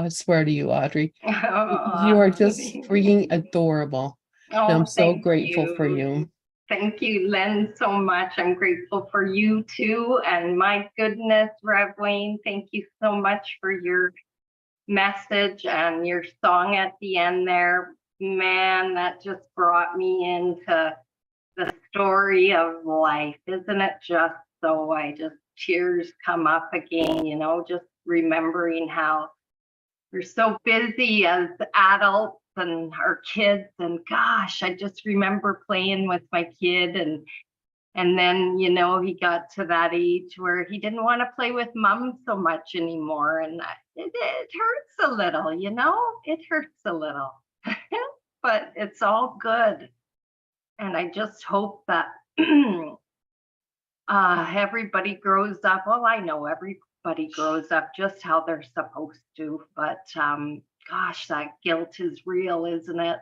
I swear to you, Audrey, you are Oh, just freaking adorable. And I'm oh, so thank grateful for you. you. Thank you, Len, so much. I'm grateful for you too. And my goodness, Rev Wayne, thank you so much for your message and your song at the end there. Man, that just brought me into the story of life. Isn't it just so? Tears come up again, just remembering how we're so busy as adults and our kids. And gosh, I just remember playing with my kid, and then, he got to that age where he didn't want to play with mom so much anymore. And it hurts a little, it hurts a little, but it's all good. And I just hope that everybody grows up. Well, I know everybody grows up just how they're supposed to, but gosh, that guilt is real, isn't it?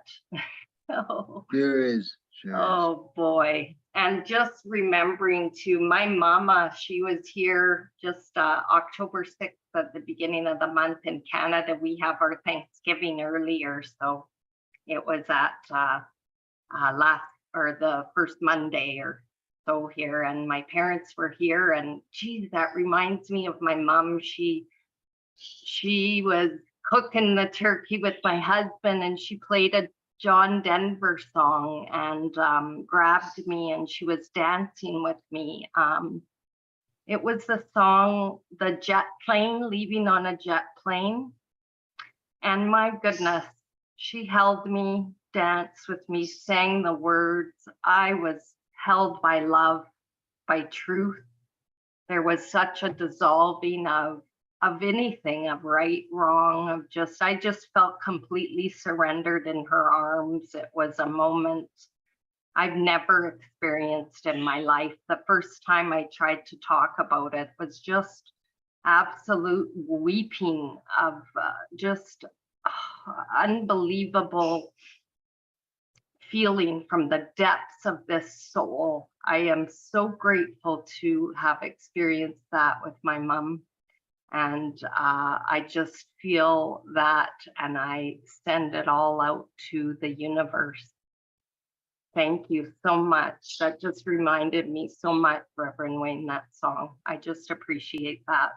Oh. Sure is. Oh boy. And just remembering to my mama, she was here just October 6th at the beginning of the month in Canada. We have our Thanksgiving earlier, so it was at the first Monday or so here, and my parents were here. And geez, that reminds me of my mom. She was cooking the turkey with my husband, and she played a John Denver song and grabbed me, and she was dancing with me. It was the song, The Jet Plane, Leaving on a Jet Plane. And my goodness, she held me, danced with me, sang the words. I was held by love, by truth. There was such a dissolving of anything, of right, wrong, I just felt completely surrendered in her arms. It was a moment I've never experienced in my life. The first time I tried to talk about it was just absolute weeping of unbelievable feeling from the depths of this soul. I am so grateful to have experienced that with my mom. And I just feel that, and I send it all out to the universe. Thank you so much. That just reminded me so much, Reverend Wayne, that song. I just appreciate that.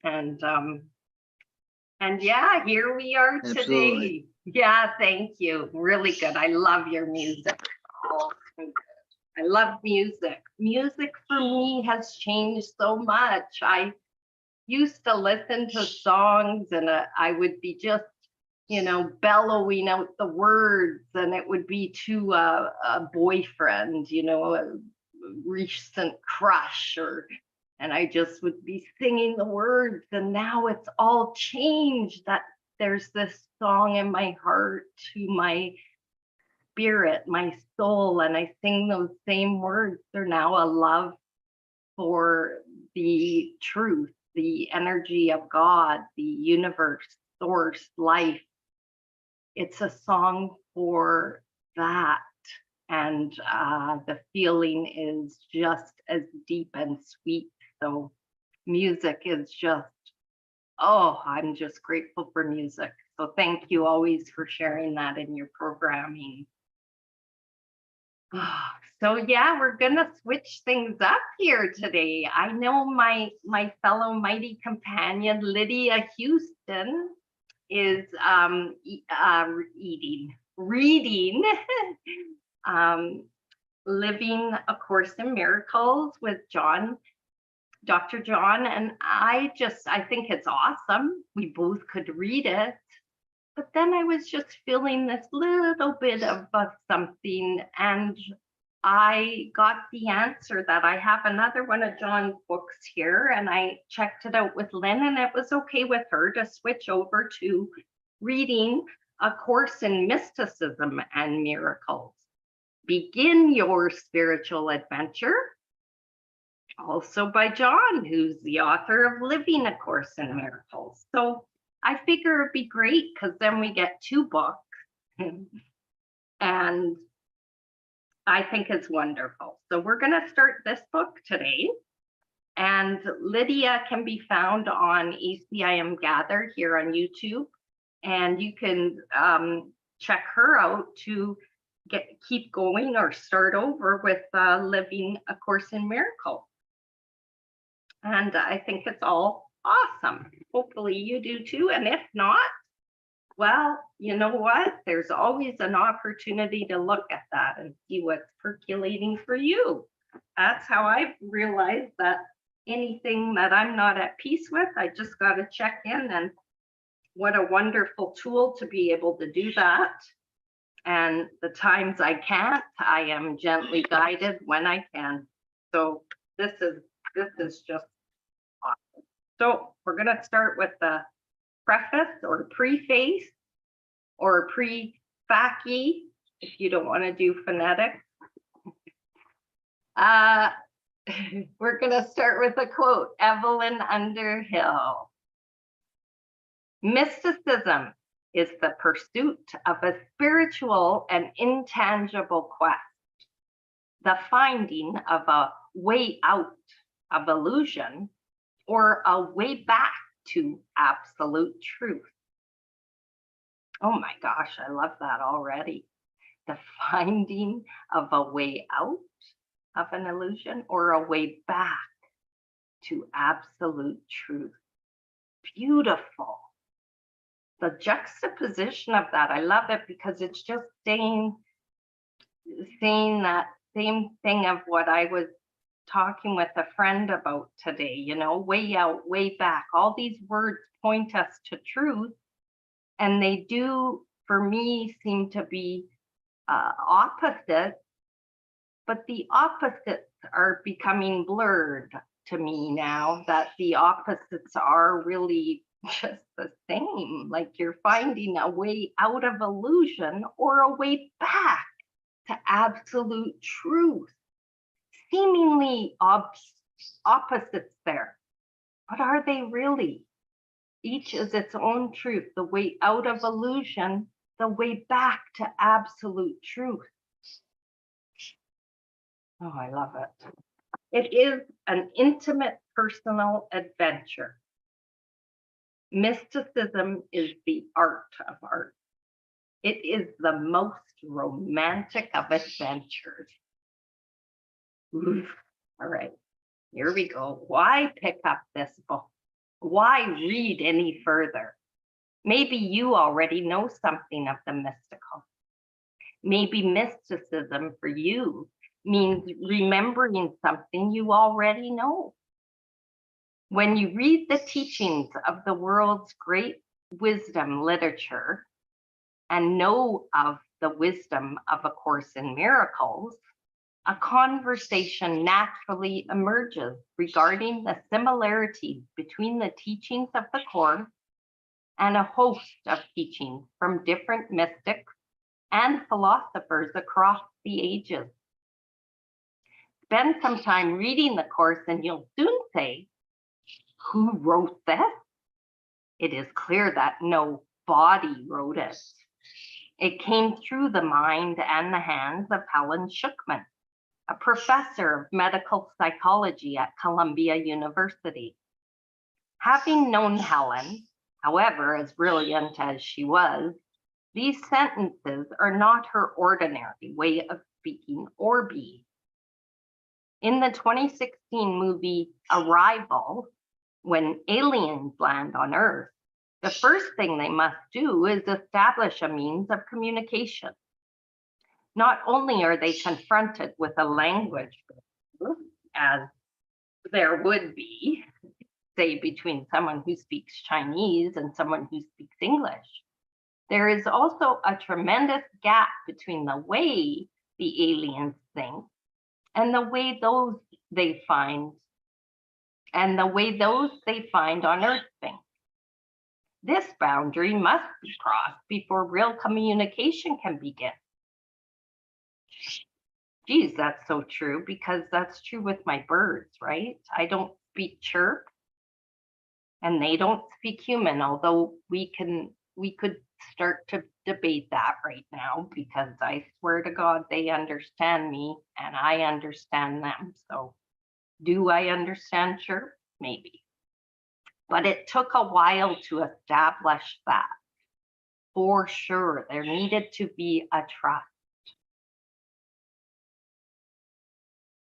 And yeah, here we are today. Absolutely. Yeah, thank you. Really good. I love your music. Oh, so good. I love music. Music for me has changed so much. I used to listen to songs and I would be just, bellowing out the words, and it would be to a boyfriend, a recent crush, and I just would be singing the words. And now it's all changed, that there's this song in my heart to my spirit, my soul, and I sing those same words. They're now a love for the truth, the energy of God, the universe, source, life. It's a song for that. And the feeling is just as deep and sweet. So music is just, I'm just grateful for music. So thank you always for sharing that in your programming. So yeah, we're gonna switch things up here today. I know my fellow mighty companion Lydia Houston is reading Living A Course in Miracles with Dr. John, and I think it's awesome. We both could read it. But then I was just feeling this little bit of something, and I got the answer that I have another one of John's books here, and I checked it out with Lynn, and it was okay with her to switch over to reading A Course in Mysticism and Miracles. Begin Your Spiritual Adventure, also by John, who's the author of Living A Course in Miracles. So I figure it'd be great because then we get two books, and I think it's wonderful. So we're going to start this book today, and Lydia can be found on ACIM Gather here on YouTube. And you can check her out to keep going or start over with Living A Course in Miracles. And I think it's all awesome. Hopefully you do too. And if not, well, you know what? There's always an opportunity to look at that and see what's percolating for you. That's how I've realized that anything that I'm not at peace with, I just got to check in. And what a wonderful tool to be able to do that. And the times I can't, I am gently guided when I can. So this is just awesome. So we're going to start with the preface or preface or pre-facie, if you don't want to do phonetics. We're going to start with a quote, Evelyn Underhill. Mysticism is the pursuit of a spiritual and intangible quest, the finding of a way out of illusion or a way back to absolute truth. Oh my gosh, I love that already. The finding of a way out of an illusion or a way back to absolute truth. Beautiful. The juxtaposition of that, I love it because it's just saying that same thing of what I was talking with a friend about today, you know, way out, way back. All these words point us to truth, and they do, for me, seem to be opposites, but the opposites are becoming blurred to me now, that the opposites are really just the same. Like you're finding a way out of illusion or a way back to absolute truth. Seemingly opposites there, but are they really? Each is its own truth, the way out of illusion, the way back to absolute truth. Oh, I love it. It is an intimate personal adventure. Mysticism is the art of art. It is the most romantic of adventures. Oof. All right, here we go. Why pick up this book? Why read any further? Maybe you already know something of the mystical. Maybe mysticism for you means remembering something you already know. When you read the teachings of the world's great wisdom literature and know of the wisdom of A Course in Miracles, a conversation naturally emerges regarding the similarities between the teachings of the Course and a host of teachings from different mystics and philosophers across the ages. Spend some time reading the Course and you'll soon say, who wrote this? It is clear that no body wrote it. It came through the mind and the hands of Helen Schuckman, a professor of medical psychology at Columbia University. Having known Helen, however, as brilliant as she was, these sentences are not her ordinary way of speaking or being. In the 2016 movie Arrival, when aliens land on Earth, the first thing they must do is establish a means of communication. Not only are they confronted with a language, as there would be, say, between someone who speaks Chinese and someone who speaks English, there is also a tremendous gap between the way the aliens think and the way those they find on Earth think. This boundary must be crossed before real communication can begin. Geez, that's so true, because that's true with my birds, right? I don't speak chirp and they don't speak human, although we could start to debate that right now, because I swear to God, they understand me and I understand them. So do I understand chirp? Maybe. But it took a while to establish that. for sure. There needed to be a trust.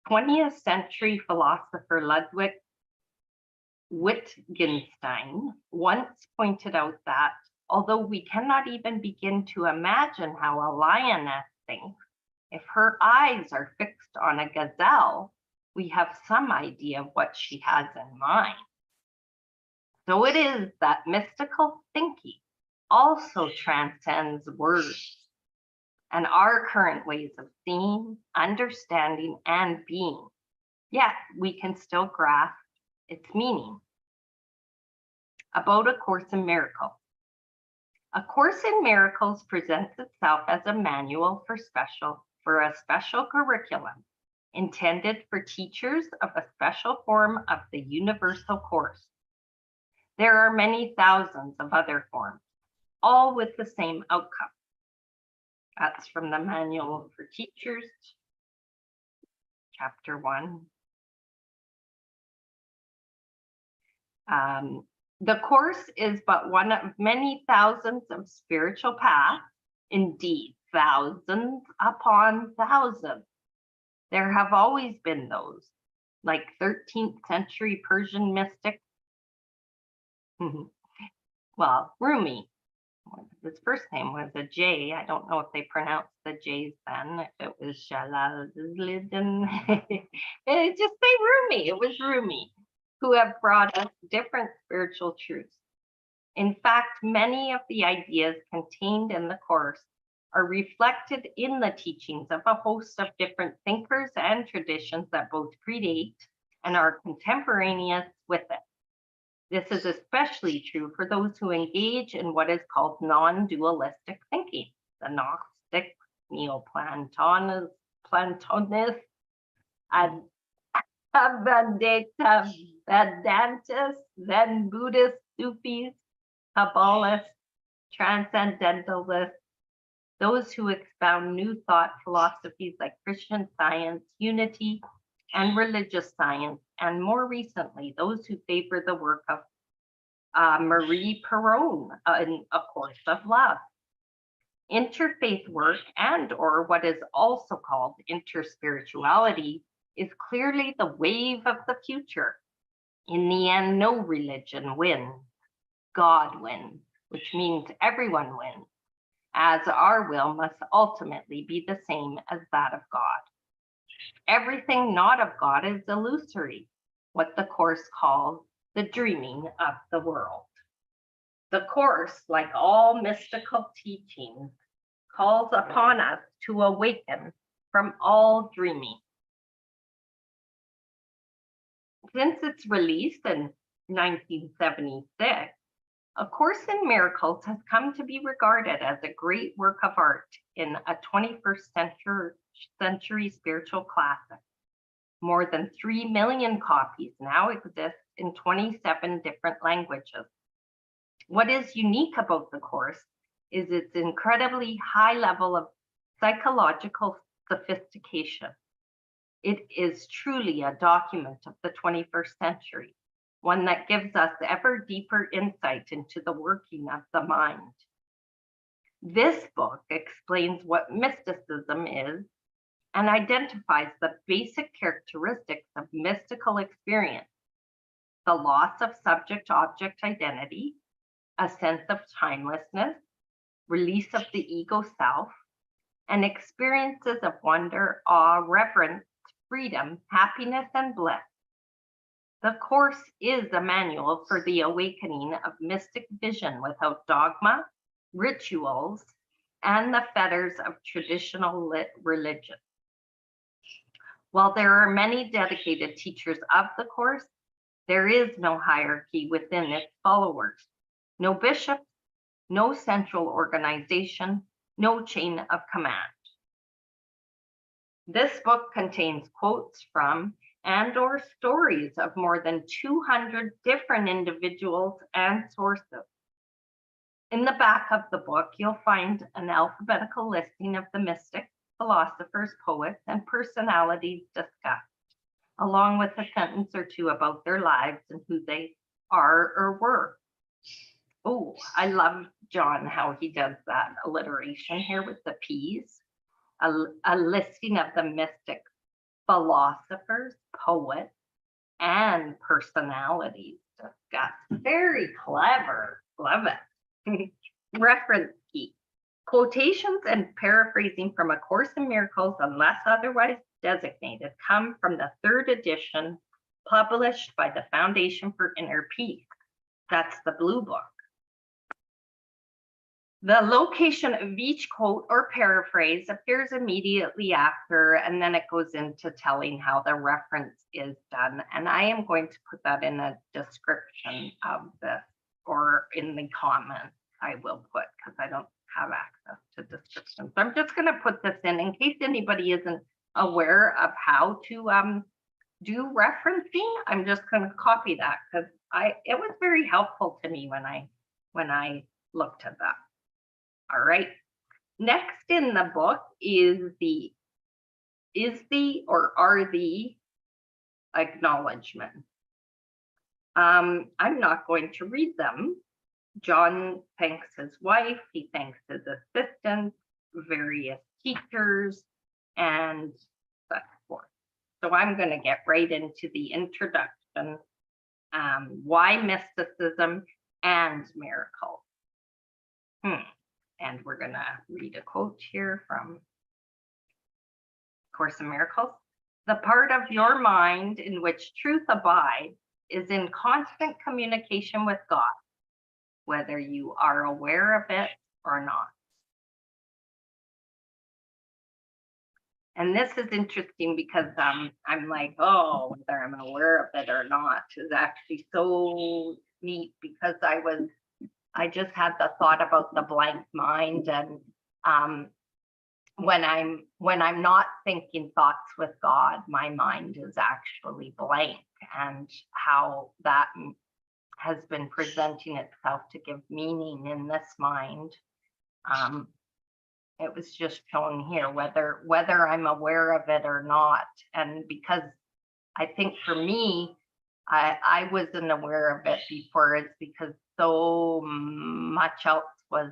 20th century philosopher Ludwig Wittgenstein once pointed out that although we cannot even begin to imagine how a lioness thinks, if her eyes are fixed on a gazelle, we have some idea of what she has in mind. So it is that mystical thinking also transcends words and our current ways of seeing, understanding, and being. Yet we can still grasp its meaning. About A Course in Miracles. A Course in Miracles presents itself as a manual for a special curriculum intended for teachers of a special form of the universal course. There are many thousands of other forms, all with the same outcome. That's from the Manual for Teachers, Chapter 1. The course is but one of many thousands of spiritual paths, indeed, thousands upon thousands. There have always been those, like 13th century Persian mystic, well, Rumi. His first name was a J. I don't know if they pronounced the J's then, if it was Jalaluddin. Just say Rumi, it was Rumi, who have brought us different spiritual truths. In fact, many of the ideas contained in the course are reflected in the teachings of a host of different thinkers and traditions that both predate and are contemporaneous with it. This is especially true for those who engage in what is called non-dualistic thinking, the Gnostic, Neoplatonists, Vedantists, Zen Buddhists, Sufis, Kabbalists, Transcendentalists, those who expound new thought philosophies like Christian Science, unity, and religious science, and more recently, those who favor the work of Marie Perron in A Course of Love. Interfaith work and or what is also called interspirituality is clearly the wave of the future. In the end, no religion wins. God wins, which means everyone wins, as our will must ultimately be the same as that of God. Everything not of God is illusory, what the Course calls the dreaming of the world. The Course, like all mystical teachings, calls upon us to awaken from all dreaming. Since its release in 1976, A Course in Miracles has come to be regarded as a great work of art in a 21st century spiritual classic. More than 3 million copies now exist in 27 different languages. What is unique about the Course is its incredibly high level of psychological sophistication. It is truly a document of the 21st century, one that gives us ever deeper insight into the working of the mind. This book explains what mysticism is and identifies the basic characteristics of mystical experience: the loss of subject-object identity, a sense of timelessness, release of the ego self, and experiences of wonder, awe, reverence, freedom, happiness, and bliss. The Course is a manual for the awakening of mystic vision without dogma, rituals, and the fetters of traditional religion. While there are many dedicated teachers of the Course, there is no hierarchy within its followers, no bishop, no central organization, no chain of command. This book contains quotes from and or stories of more than 200 different individuals and sources. In the back of the book, you'll find an alphabetical listing of the mystics, philosophers, poets, and personalities discussed, along with a sentence or two about their lives and who they are or were. Oh, I love John, how he does that alliteration here with the P's. A listing of the mystic philosophers, poets, and personalities discussed. Very clever. Love it. Reference key. Quotations and paraphrasing from A Course in Miracles, unless otherwise designated, come from the 3rd edition published by the Foundation for Inner Peace. That's the blue book. The location of each quote or paraphrase appears immediately after, and then it goes into telling how the reference is done. And I am going to put that in a description of this, or in the comments I will put, because I don't have access to descriptions. So I'm just going to put this in case anybody isn't aware of how to do referencing. I'm just going to copy that because it was very helpful to me when I looked at that. All right. Next in the book is the or are the acknowledgements. I'm not going to read them. John thanks his wife, he thanks his assistants, various teachers, and so forth. So I'm going to get right into the introduction, why mysticism and miracles. And we're going to read a quote here from Course in Miracles. The part of your mind in which truth abides is in constant communication with God, whether you are aware of it or not. And this is interesting because I'm like, oh, whether I'm aware of it or not is actually so neat, because I just had the thought about the blank mind, and when I'm not thinking thoughts with God, my mind is actually blank, and how that has been presenting itself to give meaning in this mind. It was just shown here whether I'm aware of it or not, and because I think for me, I wasn't aware of it before. It's because so much else was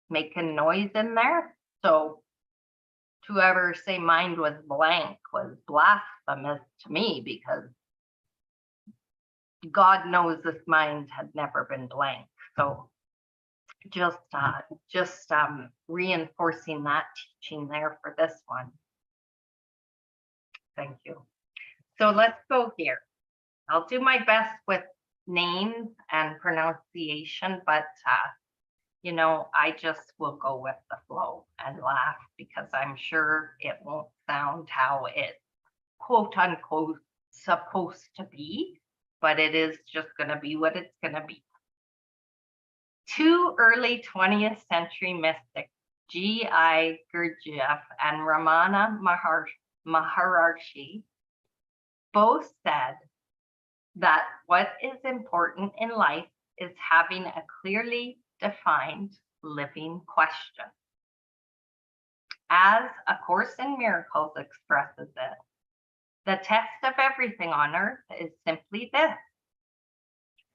making noise in there. So to ever say mind was blank was blasphemous to me, because God knows this mind had never been blank. So just reinforcing that teaching there for this one. Thank you. So let's go here. I'll do my best with names and pronunciation, but you know, I just will go with the flow and laugh, because I'm sure it won't sound how it's quote unquote supposed to be, but it is just going to be what it's going to be. Two early 20th century mystics, G.I. Gurdjieff and Ramana Maharshi, both said that what is important in life is having a clearly defined living question. As A Course in Miracles expresses it, the test of everything on earth is simply this: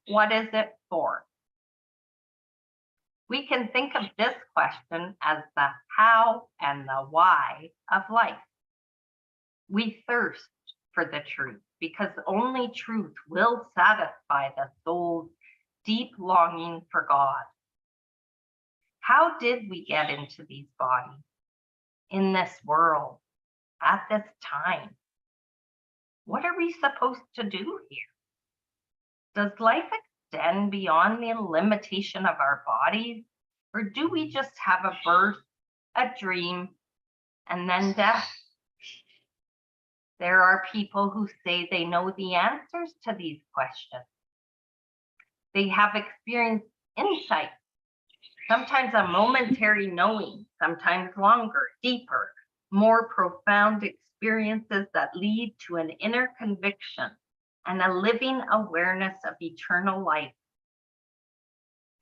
what is it for? We can think of this question as the how and the why of life. We thirst for the truth, because only truth will satisfy the soul's deep longing for God. How did we get into these bodies, in this world, at this time? What are we supposed to do here? Does life extend beyond the limitation of our bodies, or do we just have a birth, a dream, and then death? There are people who say they know the answers to these questions. They have experienced insight, sometimes a momentary knowing, sometimes longer, deeper, more profound experiences that lead to an inner conviction and a living awareness of eternal life.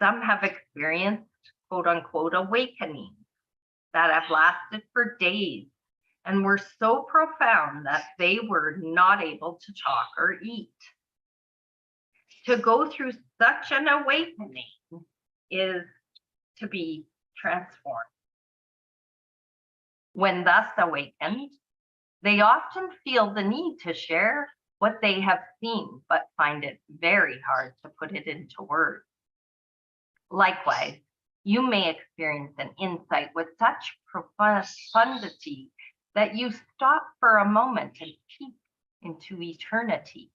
Some have experienced quote unquote awakenings that have lasted for days and were so profound that they were not able to talk or eat. To go through such an awakening is to be transformed. When thus awakened, they often feel the need to share what they have seen, but find it very hard to put it into words. Likewise, you may experience an insight with such profundity that you stop for a moment and peek into eternity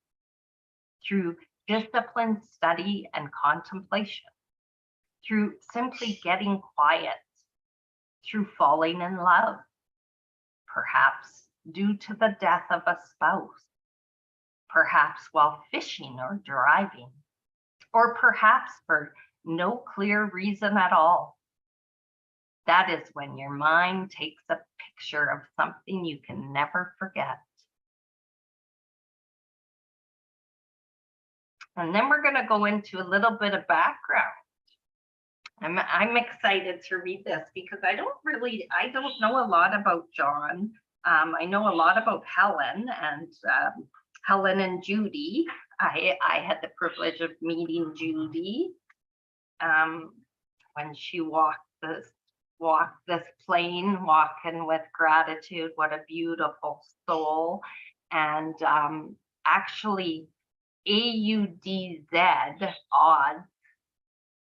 through disciplined study and contemplation, through simply getting quiet, through falling in love, perhaps due to the death of a spouse, perhaps while fishing or driving, or perhaps for no clear reason at all. That is when your mind takes a picture of something you can never forget. And then we're going to go into a little bit of background. I'm excited to read this because I don't know a lot about John. I know a lot about Helen and Judy. I had the privilege of meeting Judy when she walked this plane, walking with gratitude. What a beautiful soul. And actually, AUDZ, Audzi,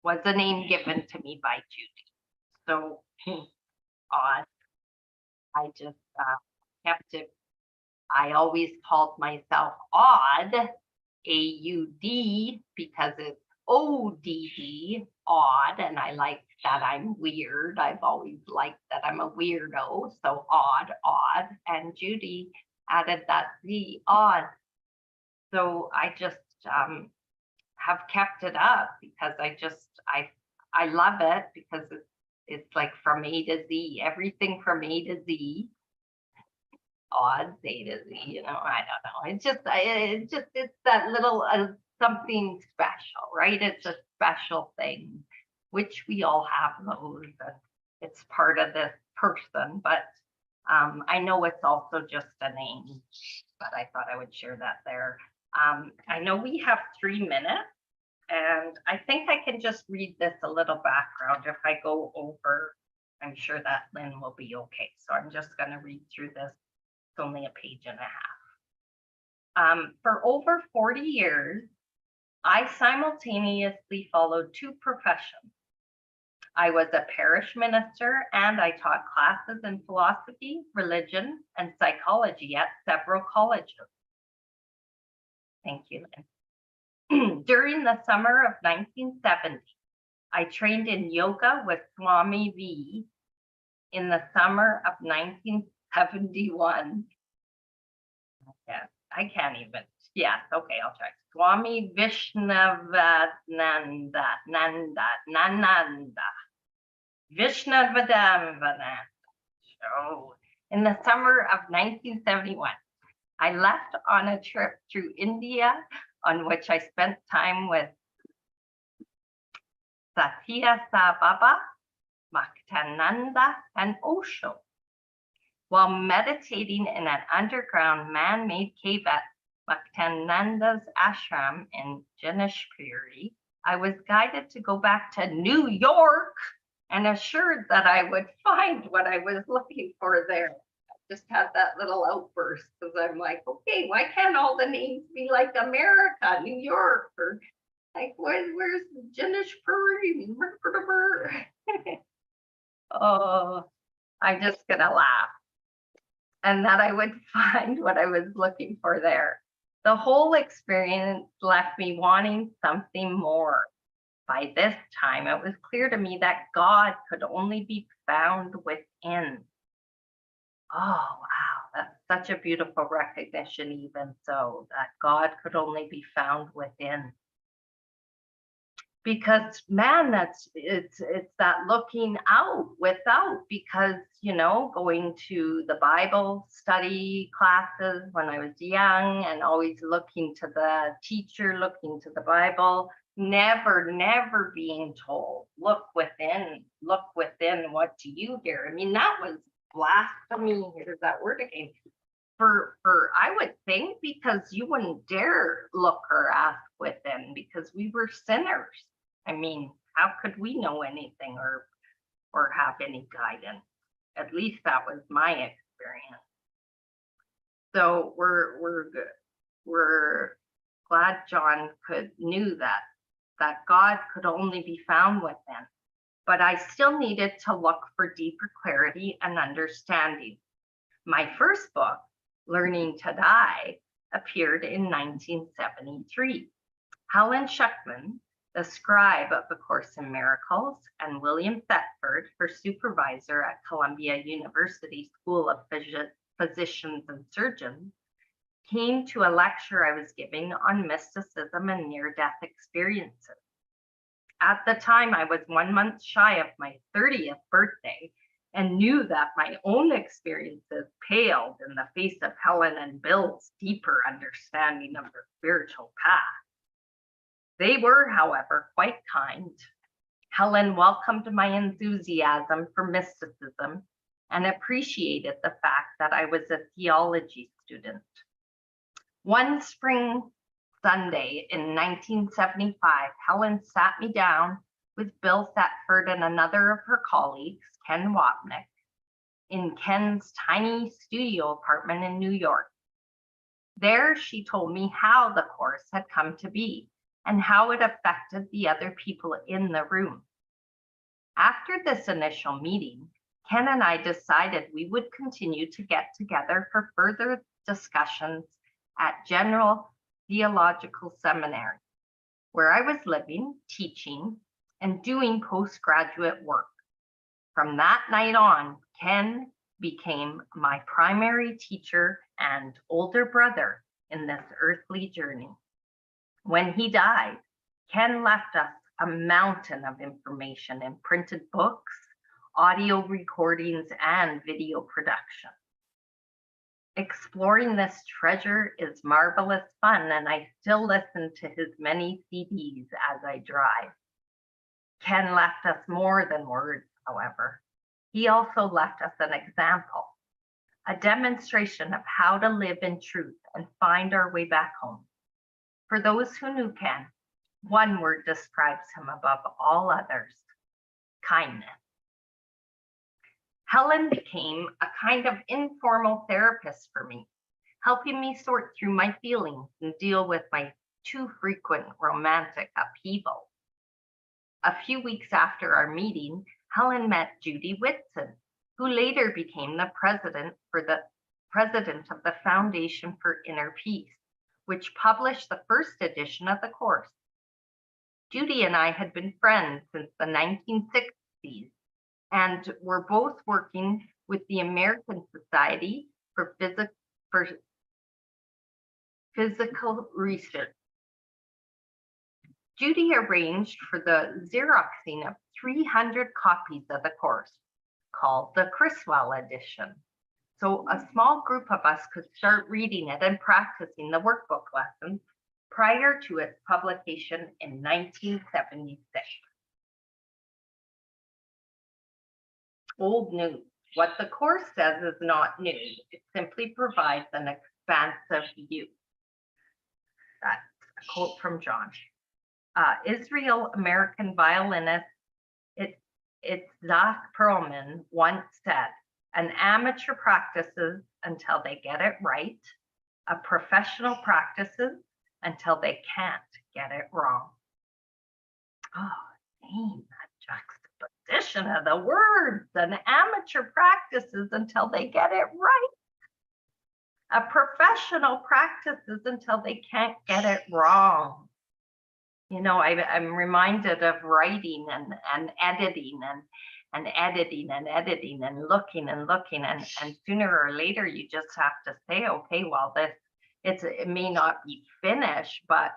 was a name given to me by Judy. So Audzi, I just kept it. I always called myself Odd, A-U-D, because it's O-D-D, odd, and I like that I'm weird. I've always liked that I'm a weirdo, so odd, and Judy added that Z, odd. So I just have kept it up because I love it because it's like from A to Z, everything from A to Z. Odd, A to Z, you know, I don't know. It's that little something special, right? It's a special thing, which we all have those. It's part of this person, but I know it's also just a name, but I thought I would share that there. I know we have 3 minutes, and I think I can just read this a little background. If I go over, I'm sure that Lynn will be okay. So I'm just going to read through this. It's only a page and a half. For over 40 years, I simultaneously followed 2 professions. I was a parish minister and I taught classes in philosophy, religion, and psychology at several colleges. Thank you, Lynn. During the summer of 1970, I trained in yoga with Swami V. In the summer of 1971. Yeah, I can't even. Yes, okay, I'll try. Swami Vishnavananda. So, in the summer of 1971, I left on a trip through India on which I spent time with Satya Sai Baba, Bhaktananda, and Osho. While meditating in an underground man-made cave at Bhaktananda's ashram in Janeshpuri, I was guided to go back to New York and assured that I would find what I was looking for there. I just had that little outburst because I'm like, okay, why can't all the names be like America, New York, or like, where's Janeshpuri? Oh, I'm just gonna laugh. And that I would find what I was looking for there. The whole experience left me wanting something more. By this time, it was clear to me that God could only be found within. Oh, wow, that's such a beautiful recognition, even so, that God could only be found within. Because man, it's that looking out without, because going to the Bible study classes when I was young and always looking to the teacher, looking to the Bible, never being told, look within, what do you hear? I mean, that was blasphemy. Here's that word again. For I would think, because you wouldn't dare look or ask within because we were sinners. I mean, how could we know anything or have any guidance? At least that was my experience. So we're glad John knew that God could only be found within. But I still needed to look for deeper clarity and understanding. My first book, Learning to Die, appeared in 1973. Helen Schuckman, the scribe of the Course in Miracles, and William Thetford, her supervisor at Columbia University School of Physicians and Surgeons, came to a lecture I was giving on mysticism and near-death experiences. At the time, I was 1 month shy of my 30th birthday and knew that my own experiences paled in the face of Helen and Bill's deeper understanding of their spiritual path. They were, however, quite kind. Helen welcomed my enthusiasm for mysticism and appreciated the fact that I was a theology student. One spring Sunday in 1975, Helen sat me down with Bill Thetford and another of her colleagues, Ken Wapnick, in Ken's tiny studio apartment in New York. There, she told me how the Course had come to be and how it affected the other people in the room. After this initial meeting, Ken and I decided we would continue to get together for further discussions at General Theological Seminary, where I was living, teaching, and doing postgraduate work. From that night on, Ken became my primary teacher and older brother in this earthly journey. When he died, Ken left us a mountain of information in printed books, audio recordings, and video production. Exploring this treasure is marvelous fun, and I still listen to his many CDs as I drive. Ken left us more than words, however. He also left us an example, a demonstration of how to live in truth and find our way back home. For those who knew Ken, one word describes him above all others: kindness. Helen became a kind of informal therapist for me, helping me sort through my feelings and deal with my too frequent romantic upheaval. A few weeks after our meeting, Helen met Judy Whitson, who later became the president of the Foundation for Inner Peace, which published the first edition of the Course. Judy and I had been friends since the 1960s, and were both working with the American Society for Physical Research. Judy arranged for the Xeroxing of 300 copies of the Course, called the Criswell edition, so a small group of us could start reading it and practicing the workbook lessons prior to its publication in 1976. Old news. What the Course says is not new. It simply provides an expansive view. That's a quote from John. Israel-American violinist Itzhak Perlman once said, "An amateur practices until they get it right. A professional practices until they can't get it wrong." Oh, dang, that juxtaposition of the words. An amateur practices until they get it right. A professional practices until they can't get it wrong. You know, I'm reminded of writing and editing and editing and editing and looking and sooner or later you just have to say, okay, well, it may not be finished, but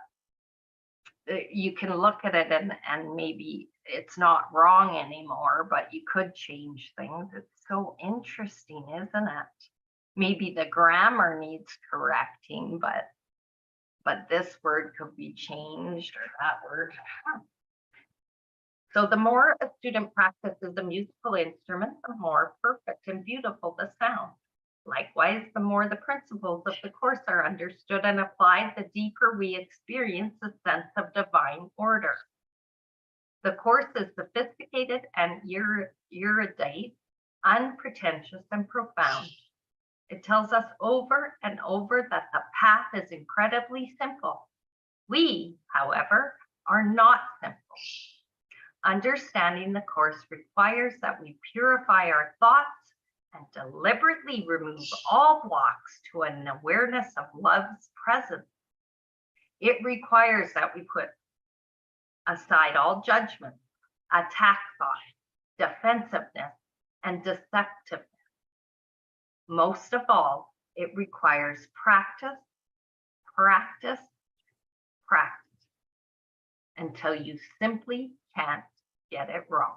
you can look at it and maybe it's not wrong anymore, but you could change things. It's so interesting, isn't it? Maybe the grammar needs correcting, but this word could be changed, or that word. So the more a student practices a musical instrument, the more perfect and beautiful the sound. Likewise, the more the principles of the Course are understood and applied, the deeper we experience a sense of divine order. The course is sophisticated and erudite, unpretentious and profound. It tells us over and over that the path is incredibly simple. We, however, are not simple. Understanding the course requires that we purify our thoughts and deliberately remove all blocks to an awareness of love's presence. It requires that we put aside all judgment, attack thought, defensiveness, and deceptiveness. Most of all, it requires practice, practice, practice, until you simply can't get it wrong.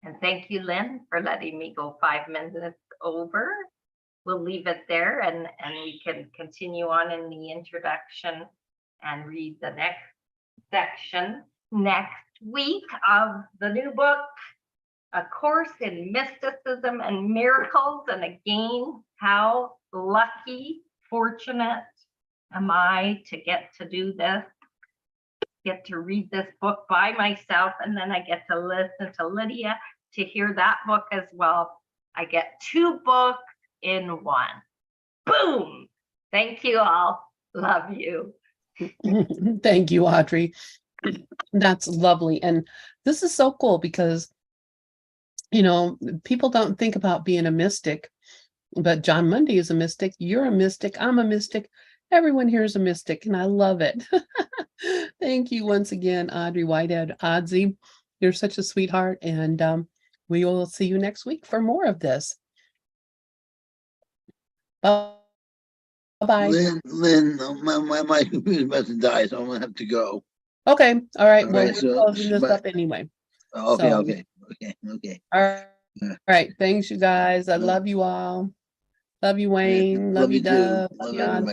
And thank you, Lynn, for letting me go 5 minutes over. We'll leave it there and we can continue on in the introduction and read the next section next week of the new book, A Course in Mysticism and Miracles. And again, how lucky, fortunate am I to get to do this, get to read this book by myself, and then I get to listen to Lydia to hear that book as well. I get 2 books in one. Boom! Thank you all. Love you. Thank you, Audrey. That's lovely. And this is so cool because, you know, people don't think about being a mystic, but John Mundy is a mystic. You're a mystic. I'm a mystic. Everyone here is a mystic, and I love it. Thank you once again, Audrey Whitehead. Audzi, you're such a sweetheart, and we will see you next week for more of this. Bye-bye. Lynn, my computer's about to die, so I'm gonna have to go. Okay. All right. All Well, right, we're so, closing this up anyway. Okay, So- okay. All right. Thanks, you guys. I love you all. Love you, Wayne. Love you, too. Dove. Love Love you, everybody.